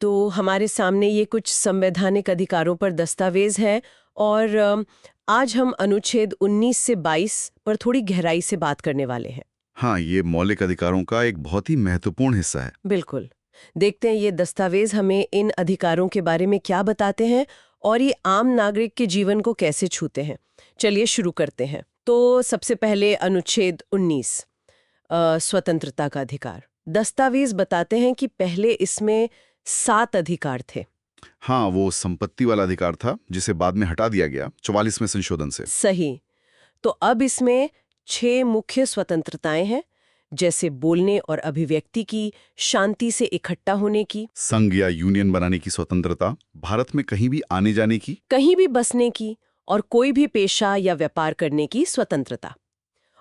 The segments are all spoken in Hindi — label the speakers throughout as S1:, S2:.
S1: तो हमारे सामने ये कुछ संवैधानिक अधिकारों पर दस्तावेज है और आज हम अनुच्छेद 19 से 22 पर थोड़ी गहराई से बात करने वाले हैं।
S2: हाँ, ये मौलिक अधिकारों का एक बहुत ही महत्वपूर्ण हिस्सा है।
S1: बिल्कुल। देखते हैं ये दस्तावेज हमें इन अधिकारों के बारे में क्या बताते हैं और ये आम नागरिक के जीवन को कैसे छूते हैं। चलिए शुरू करते हैं। तो सबसे पहले अनुच्छेद 19 स्वतंत्रता का अधिकार। दस्तावेज बताते हैं कि पहले इसमें 7 अधिकार थे।
S2: हाँ, वो संपत्ति वाला अधिकार था जिसे बाद में हटा दिया गया 44वें संशोधन से।
S1: सही। तो अब इसमें 6 मुख्य स्वतंत्रताएं हैं, जैसे बोलने और अभिव्यक्ति की, शांति से इकट्ठा होने की,
S2: संघ या यूनियन बनाने की स्वतंत्रता, भारत में कहीं भी आने जाने की।
S1: कहीं भी बसने की और कोई भी पेशा या व्यापार करने की स्वतंत्रता।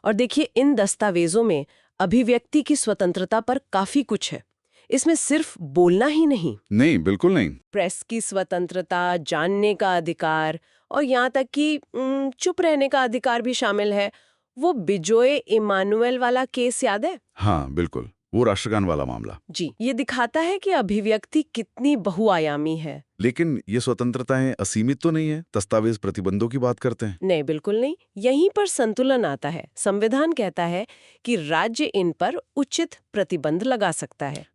S1: और देखिए इन दस्तावेजों में अभिव्यक्ति की स्वतंत्रता पर काफी कुछ है। इसमें सिर्फ बोलना ही नहीं,
S2: नहीं, बिल्कुल नहीं।
S1: प्रेस की स्वतंत्रता, जानने का अधिकार और यहाँ तक कि चुप रहने का अधिकार भी शामिल है। वो बिजोय इमानुएल वाला केस याद है?
S2: हाँ, बिल्कुल, वो राष्ट्रगान वाला मामला।
S1: जी, ये दिखाता है कि अभिव्यक्ति कितनी बहुआयामी है।
S2: लेकिन ये स्वतंत्रताएं असीमित तो नहीं है। दस्तावेज प्रतिबंधों की बात करते हैं।
S1: नहीं, बिल्कुल नहीं। यहीं पर संतुलन आता है। संविधान कहता है कि राज्य इन पर उचित प्रतिबंध लगा सकता है।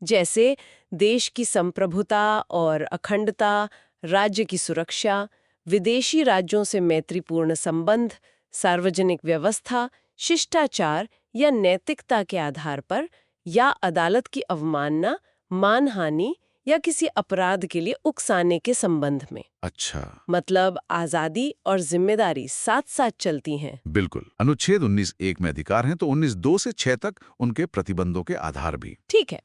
S1: जैसे देश की संप्रभुता और अखंडता, राज्य की सुरक्षा, विदेशी राज्यों से मैत्रीपूर्ण संबंध, सार्वजनिक व्यवस्था, शिष्टाचार या नैतिकता के आधार पर, या अदालत की अवमानना, मानहानि या किसी अपराध के लिए उकसाने के संबंध में।
S2: अच्छा,
S1: मतलब आजादी और जिम्मेदारी साथ साथ चलती हैं।
S2: बिल्कुल। अनुच्छेद 19(1) में अधिकार हैं तो 19(2) से 6 तक उनके प्रतिबंधों के आधार भी।
S1: ठीक है,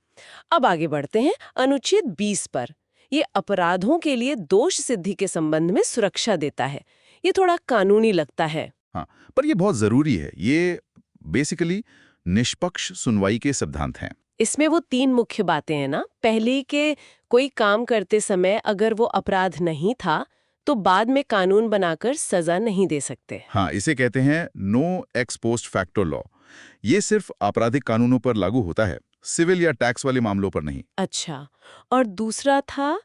S1: अब आगे बढ़ते हैं अनुच्छेद 20 पर। ये अपराधों के लिए दोष सिद्धि के संबंध में सुरक्षा देता है। ये थोड़ा कानूनी लगता है।
S2: हाँ, पर ये बहुत जरूरी है। ये बेसिकली निष्पक्ष सुनवाई के सिद्धांत हैं।
S1: इसमें वो 3 मुख्य बातें हैं ना। पहली के कोई काम करते समय अगर वो अपराध नहीं था तो बाद में कानून बनाकर सजा नहीं दे सकते।
S2: हाँ, इसे कहते हैं no ex post facto law. ये सिर्फ आपराधिक कानूनों पर लागू होता है, सिविल या टैक्स वाले मामलों पर नहीं।
S1: अच्छा, और दूसरा था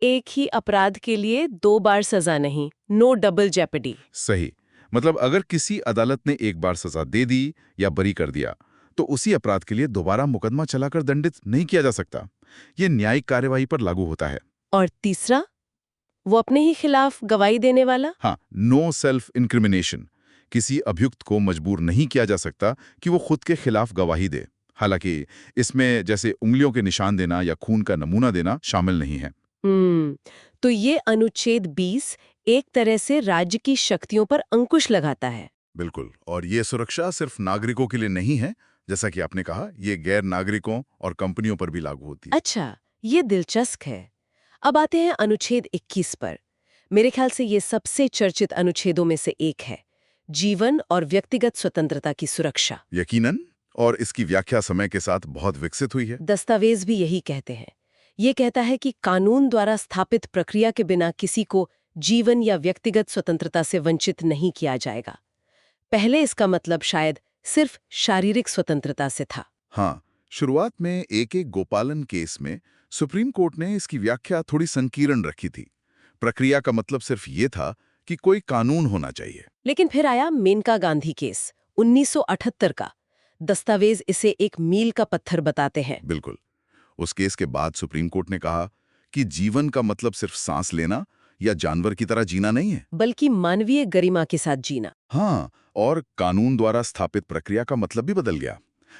S1: एक ही अपराध के लिए 2 बार सजा नहीं, नो डबल जेपडी।
S2: सही। मतलब अगर किसी अदालत ने एक बार सजा दे दी या बरी कर दिया तो उसी अपराध के लिए दोबारा मुकदमा चलाकर दंडित नहीं किया जा सकता। ये न्यायिक कार्यवाही पर लागू होता है।
S1: और तीसरा, वो अपने ही खिलाफ गवाही देने वाला।
S2: हाँ, नो सेल्फ इंक्रिमिनेशन। किसी अभियुक्त को मजबूर नहीं किया जा सकता कि वो खुद के खिलाफ गवाही दे। हालांकि इसमें जैसे उंगलियों के निशान देना या खून का नमूना देना शामिल नहीं है।
S1: तो ये अनुच्छेद 20 एक तरह से राज्य की शक्तियों पर अंकुश लगाता है।
S2: बिल्कुल, और ये सुरक्षा सिर्फ नागरिकों के लिए नहीं है। जैसा कि आपने कहा, ये गैर नागरिकों और कंपनियों पर भी लागू होती है।
S1: अच्छा, ये दिलचस्प है। अब आते हैं अनुच्छेद 21 पर। मेरे ख्याल से ये सबसे चर्चित अनुच्छेदों में से एक है, जीवन और व्यक्तिगत स्वतंत्रता की सुरक्षा।
S2: यकीनन, और इसकी व्याख्या समय के साथ बहुत विकसित हुई है।
S1: दस्तावेज भी यही कहते हैं। ये कहता है कि कानून द्वारा स्थापित प्रक्रिया के बिना किसी को जीवन या व्यक्तिगत स्वतंत्रता से वंचित नहीं किया जाएगा। पहले इसका मतलब शायद सिर्फ शारीरिक स्वतंत्रता से था।
S2: हाँ, शुरुआत में एक गोपालन केस में सुप्रीम कोर्ट ने इसकी व्याख्या थोड़ी संकीर्ण रखी थी। प्रक्रिया का मतलब सिर्फ ये था कि कोई कानून होना चाहिए।
S1: लेकिन फिर आया मेनका गांधी केस 1978 का। दस्तावेज इसे एक मील का पत्थर बताते हैं।
S2: बिल्कुल। उस केस के बाद सुप्रीम कोर्ट ने कहा कि जीवन का मतलब सिर्फ सांस लेना या जानवर की तरह जीना नहीं है,
S1: बल्कि मानवीय गरिमा के साथ जीना।
S2: हाँ, और कानून द्वारा स्थापित प्रक्रिया का मतलब भी बदल गया।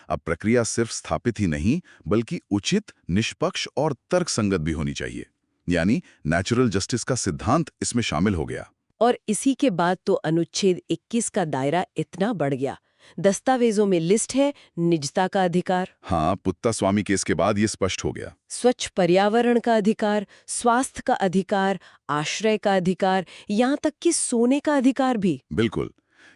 S2: अब प्रक्रिया सिर्फ स्थापित ही नहीं बल्कि उचित, निष्पक्ष और तर्कसंगत भी होनी चाहिए। यानी नेचुरल जस्टिस का सिद्धांत इसमें शामिल हो गया।
S1: और इसी के बाद तो अनुच्छेद 21 का दायरा इतना बढ़ गया। दस्तावेजों में लिस्ट है निजता का अधिकार,
S2: हाँ, पुत्तास्वामी केस के बाद ये स्पष्ट हो गया।
S1: स्वच्छ पर्यावरण का अधिकार, स्वास्थ्य का अधिकार, आश्रय का अधिकार, यहाँ तक कि सोने का अधिकार भी।
S2: बिल्कुल,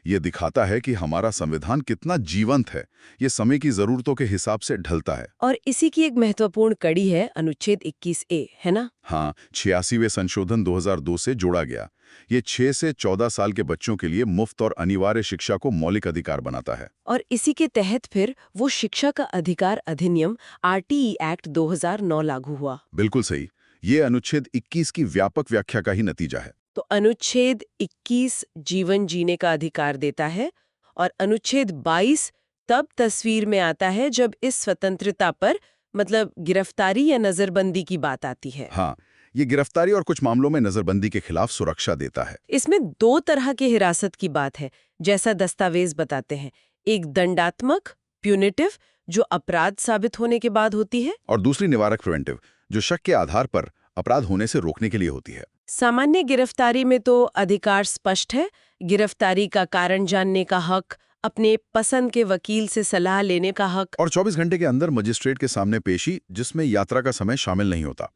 S2: ये दिखाता है कि हमारा संविधान कितना जीवंत है, ये समय की जरूरतों के हिसाब से ढलता है।
S1: और इसी की एक महत्वपूर्ण कड़ी है अनुच्छेद 21A, है ना?
S2: हाँ, 86वें संशोधन 2002 से जोड़ा गया। ये 6 से 14 साल के बच्चों के लिए मुफ्त और अनिवार्य शिक्षा को मौलिक अधिकार बनाता है।
S1: और इसी के तहत फिर वो शिक्षा का अधिकार अधिनियम RTE एक्ट 2009 लागू हुआ।
S2: बिल्कुल सही। ये अनुच्छेद 21 की व्यापक व्याख्या का ही नतीजा है।
S1: तो अनुच्छेद 21 जीवन जीने का अधिकार देता है और अनुच्छेद 22 तब तस्वीर में आता है जब इस स्वतंत्रता पर मतलब गिरफ्तारी या नजरबंदी की बात आती है।
S2: हाँ, ये गिरफ्तारी और कुछ मामलों में नजरबंदी के खिलाफ सुरक्षा देता है।
S1: इसमें दो तरह के हिरासत की बात है, जैसा दस्तावेज बताते हैं। एक दंडात्मक प्यूनिटिव, जो अपराध साबित होने के बाद होती है,
S2: और दूसरी निवारक प्रिवेंटिव, जो शक के आधार पर अपराध होने से रोकने के लिए होती है।
S1: सामान्य गिरफ्तारी में तो अधिकार स्पष्ट है, गिरफ्तारी का कारण जानने का हक, अपने पसंद के वकील से सलाह लेने का हक,
S2: और 24 घंटे के अंदर मजिस्ट्रेट के सामने पेशी, जिसमें यात्रा का समय शामिल नहीं होता।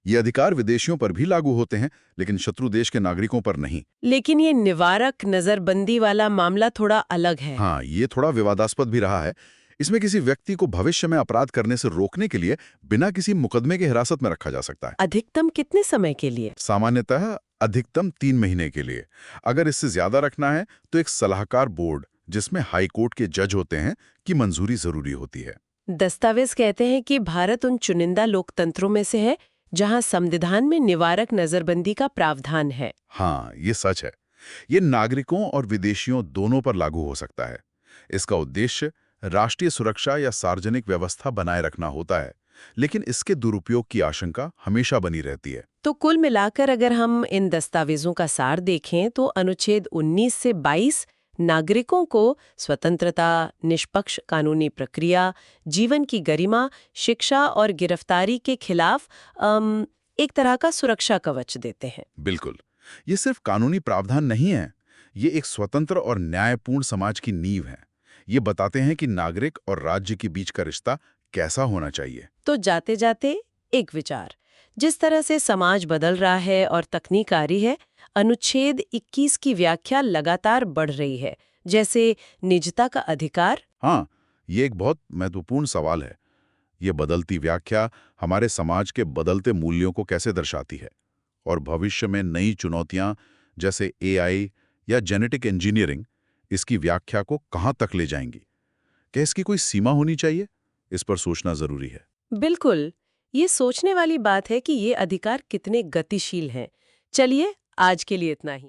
S2: ये अधिकार विदेशियों पर भी लागू होते हैं, लेकिन शत्रु देश के नागरिकों पर नहीं।
S1: लेकिन ये निवारक नजरबंदी वाला मामला थोड़ा अलग है।
S2: हाँ, ये थोड़ा विवादास्पद भी रहा है। इसमें किसी व्यक्ति को भविष्य में अपराध करने से रोकने के लिए बिना किसी मुकदमे के हिरासत में रखा जा सकता है।
S1: अधिकतम कितने समय के लिए?
S2: सामान्यतः अधिकतम 3 महीने के लिए। अगर इससे ज्यादा रखना है तो एक सलाहकार बोर्ड, जिसमें हाई कोर्ट के जज होते हैं, की मंजूरी जरूरी होती है।
S1: दस्तावेज कहते हैं कि भारत उन चुनिंदा लोकतंत्रों में से है जहां संविधान में निवारक नजरबंदी का प्रावधान है।
S2: हाँ, ये सच है। ये नागरिकों और विदेशियों दोनों पर लागू हो सकता है। इसका उद्देश्य राष्ट्रीय सुरक्षा या सार्वजनिक व्यवस्था बनाए रखना होता है, लेकिन इसके दुरुपयोग की आशंका हमेशा बनी रहती है।
S1: तो कुल मिलाकर अगर हम इन दस्तावेजों का सार देखें तो अनुच्छेद 19 से 22 नागरिकों को स्वतंत्रता, निष्पक्ष कानूनी प्रक्रिया, जीवन की गरिमा, शिक्षा और गिरफ्तारी के खिलाफ एक तरह का सुरक्षा कवच देते हैं।
S2: बिल्कुल। ये सिर्फ कानूनी प्रावधान नहीं है, ये एक स्वतंत्र और न्यायपूर्ण समाज की नींव है। ये बताते हैं कि नागरिक और राज्य के बीच का रिश्ता कैसा होना चाहिए।
S1: तो जाते जाते एक विचार, जिस तरह से समाज बदल रहा है और तकनीक आ रही है, अनुच्छेद 21 की व्याख्या लगातार बढ़ रही है, जैसे निजता का अधिकार।
S2: हाँ, ये एक बहुत महत्वपूर्ण सवाल है। ये बदलती व्याख्या हमारे समाज के बदलते मूल्यों को कैसे दर्शाती है, और भविष्य में नई चुनौतियां जैसे AI या जेनेटिक इंजीनियरिंग इसकी व्याख्या को कहां तक ले जाएंगी। क्या इसकी कोई सीमा होनी चाहिए? इस पर सोचना जरूरी है।
S1: बिल्कुल, ये सोचने वाली बात है कि ये अधिकार कितने गतिशील हैं। चलिए, आज के लिए इतना ही।